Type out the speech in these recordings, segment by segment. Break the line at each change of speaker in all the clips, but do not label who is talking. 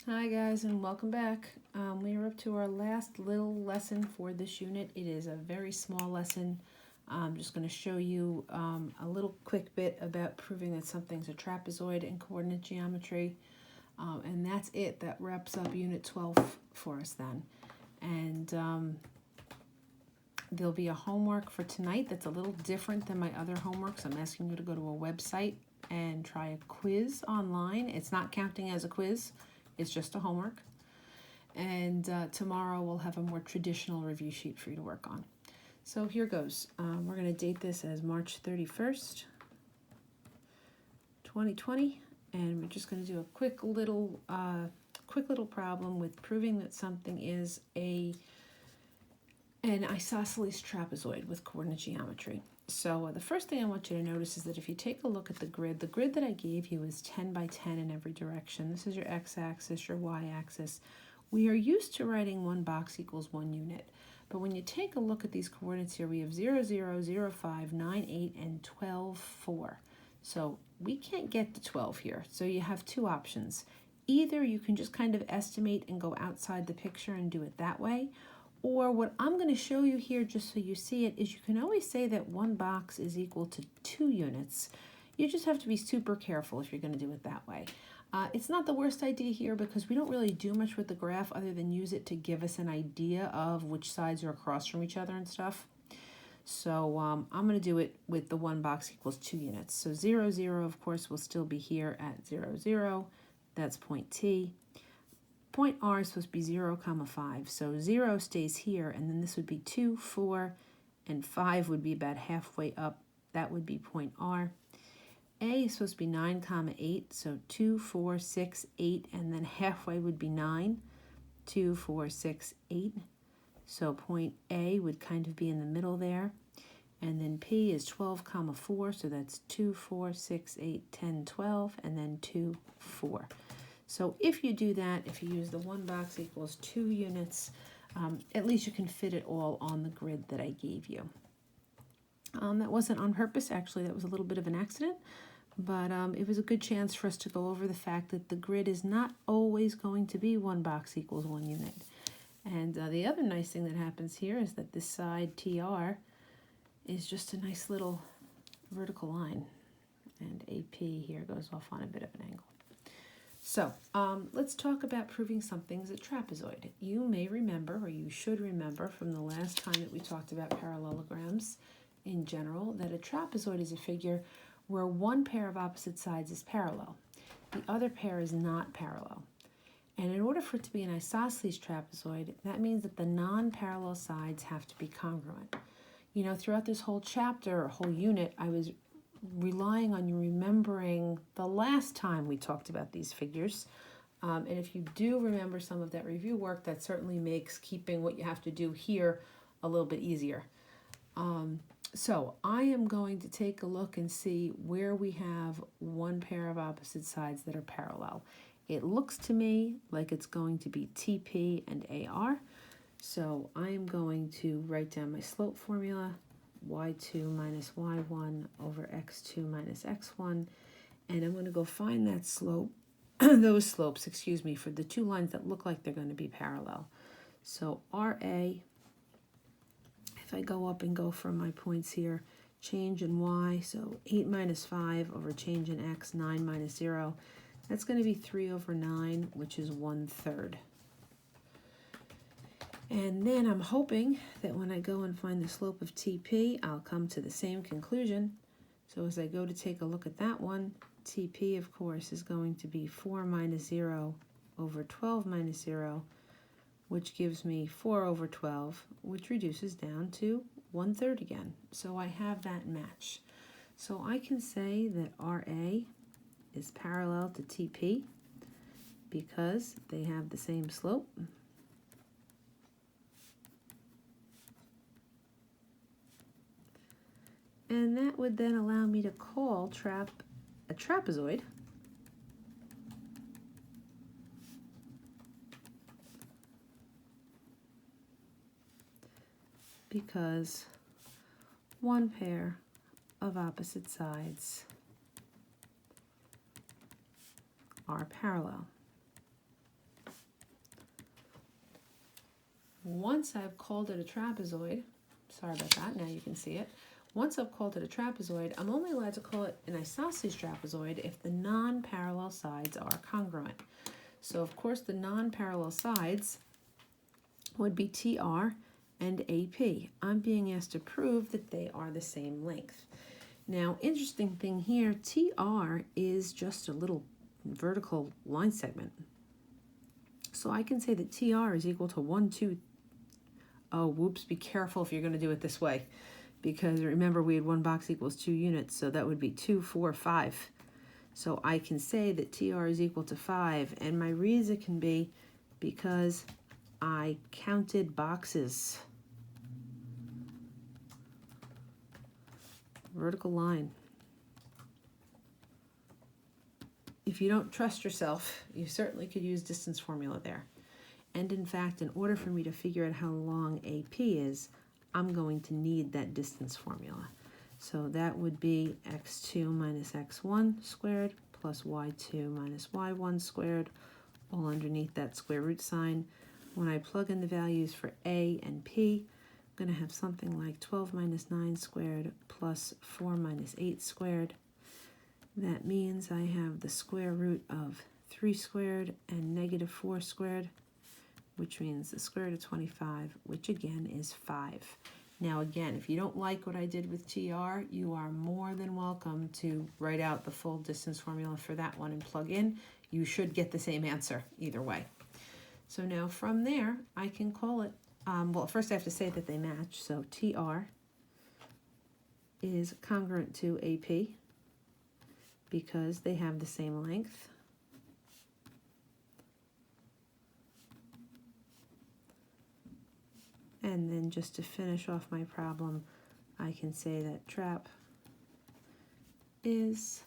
Hi guys, and welcome back. We are up to our last little lesson for this unit. It is a very small lesson. I'm just going to show you a little quick bit about proving that something's a trapezoid in coordinate geometry. And that's it. That wraps up unit 12 for us then. And there'll be a homework for tonight that's a little different than my other homeworks. I'm asking you to go to a website and try a quiz online. It's not counting as a quiz. It's just a homework. And tomorrow we'll have a more traditional review sheet for you to work on. So here goes. We're going to date this as March 31st, 2020. And we're just going to do a quick little problem with proving that something is an isosceles trapezoid with coordinate geometry. So the first thing I want you to notice is that if you take a look at the grid that I gave you is 10 by 10 in every direction. This is your x-axis, your y-axis. We are used to writing one box equals 1 unit. But when you take a look at these coordinates here, we have 0, 0, 0, 5, 9, 8, and 12, 4. So we can't get to 12 here. So you have two options. Either you can just kind of estimate and go outside the picture and do it that way, or what I'm going to show you here, just so you see it, is you can always say that one box is equal to 2 units. You just have to be super careful if you're going to do it that way. It's not the worst idea here because we don't really do much with the graph other than use it to give us an idea of which sides are across from each other and stuff. So I'm going to do it with the one box equals 2 units. So 0, 0, of course, will still be here at 0, 0. That's point T. Point R is supposed to be 0, 5. So 0 stays here, and then this would be 2, 4, and 5 would be about halfway up. That would be point R. A is supposed to be 9, 8. So 2, 4, 6, 8, and then halfway would be 9. 2, 4, 6, 8. So point A would kind of be in the middle there. And then P is 12, 4. So that's 2, 4, 6, 8, 10, 12, and then 2, 4. So if you do that, if you use the one box equals 2 units, at least you can fit it all on the grid that I gave you. That wasn't on purpose, actually. That was a little bit of an accident, but it was a good chance for us to go over the fact that the grid is not always going to be one box equals 1 unit. And the other nice thing that happens here is that this side TR is just a nice little vertical line, and AP here goes off on a bit of an angle. So let's talk about proving something's a trapezoid. You may remember, or you should remember from the last time that we talked about parallelograms in general, that a trapezoid is a figure where one pair of opposite sides is parallel. The other pair is not parallel. And in order for it to be an isosceles trapezoid, that means that the non-parallel sides have to be congruent. You know, throughout this whole chapter, or whole unit, I was relying on you remembering the last time we talked about these figures. And if you do remember some of that review work, that certainly makes keeping what you have to do here a little bit easier. So I am going to take a look and see where we have one pair of opposite sides that are parallel. It looks to me like it's going to be TP and AR. So I am going to write down my slope formula. y2 minus y1 over x2 minus x1, and I'm going to go find that slope, those slopes, excuse me, for the two lines that look like they're going to be parallel. So RA, if I go up and go from my points here, change in y, so 8 minus 5 over change in x, 9 minus 0, that's going to be 3 over 9, which is 1/3. And then I'm hoping that when I go and find the slope of TP, I'll come to the same conclusion. So as I go to take a look at that one, TP, of course, is going to be 4 minus 0 over 12 minus 0, which gives me 4 over 12, which reduces down to 1/3 again. So I have that match. So I can say that RA is parallel to TP because they have the same slope. And that would then allow me to call a trapezoid because one pair of opposite sides are parallel. once I've called it a trapezoid, sorry about that, now you can see it. Once I've called it a trapezoid, I'm only allowed to call it an isosceles trapezoid if the non-parallel sides are congruent. So of course the non-parallel sides would be TR and AP. I'm being asked to prove that they are the same length. Now, interesting thing here, TR is just a little vertical line segment. So I can say that TR is equal to 1, 2, oh, whoops, be careful if you're going to do it this way. Because remember, we had 1 box equals 2 units, so that would be 2, 4, 5. So I can say that TR is equal to 5, and my reason can be because I counted boxes. Vertical line. If you don't trust yourself, you certainly could use distance formula there. And in fact, in order for me to figure out how long AP is, I'm going to need that distance formula. So that would be x2 minus x1 squared plus y2 minus y1 squared, all underneath that square root sign. When I plug in the values for A and P, I'm going to have something like 12 minus 9 squared plus 4 minus 8 squared. That means I have the square root of 3 squared and negative 4 squared, which means the square root of 25, which again is 5. Now again, if you don't like what I did with TR, you are more than welcome to write out the full distance formula for that one and plug in. You should get the same answer either way. So now from there, I can call it, well, first I have to say that they match. So TR is congruent to AP because they have the same length. And then just to finish off my problem, I can say that trap is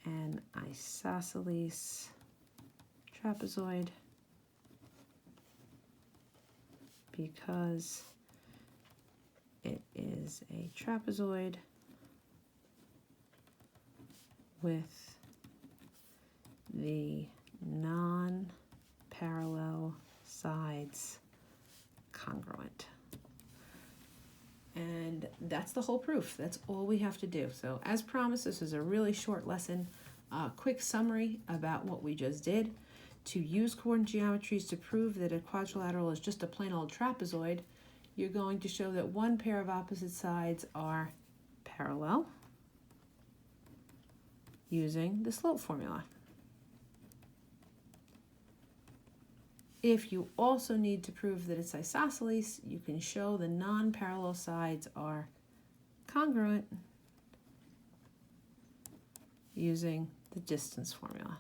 an isosceles trapezoid because it is a trapezoid with the non-parallel sides congruent. And that's the whole proof. That's all we have to do. So as promised, this is a really short lesson, quick summary about what we just did. To use coordinate geometries to prove that a quadrilateral is just a plain old trapezoid, you're going to show that one pair of opposite sides are parallel using the slope formula. If you also need to prove that it's isosceles, you can show the non-parallel sides are congruent using the distance formula.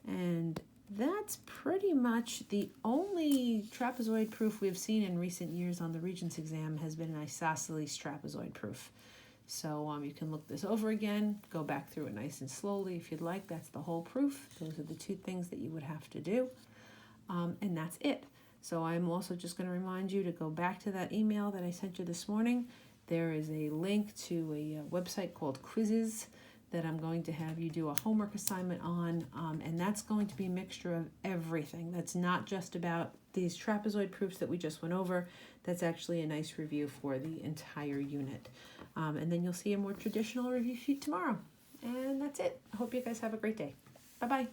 And that's pretty much the only trapezoid proof we've seen in recent years on the Regents exam has been an isosceles trapezoid proof. So you can look this over again, go back through it nice and slowly if you'd like. That's the whole proof. Those are the 2 things that you would have to do. And that's it. So I'm also just going to remind you to go back to that email that I sent you this morning. There is a link to a website called Quizzes that I'm going to have you do a homework assignment on, and that's going to be a mixture of everything. That's not just about these trapezoid proofs that we just went over. That's actually a nice review for the entire unit. And then you'll see a more traditional review sheet tomorrow. And that's it. I hope you guys have a great day. Bye-bye.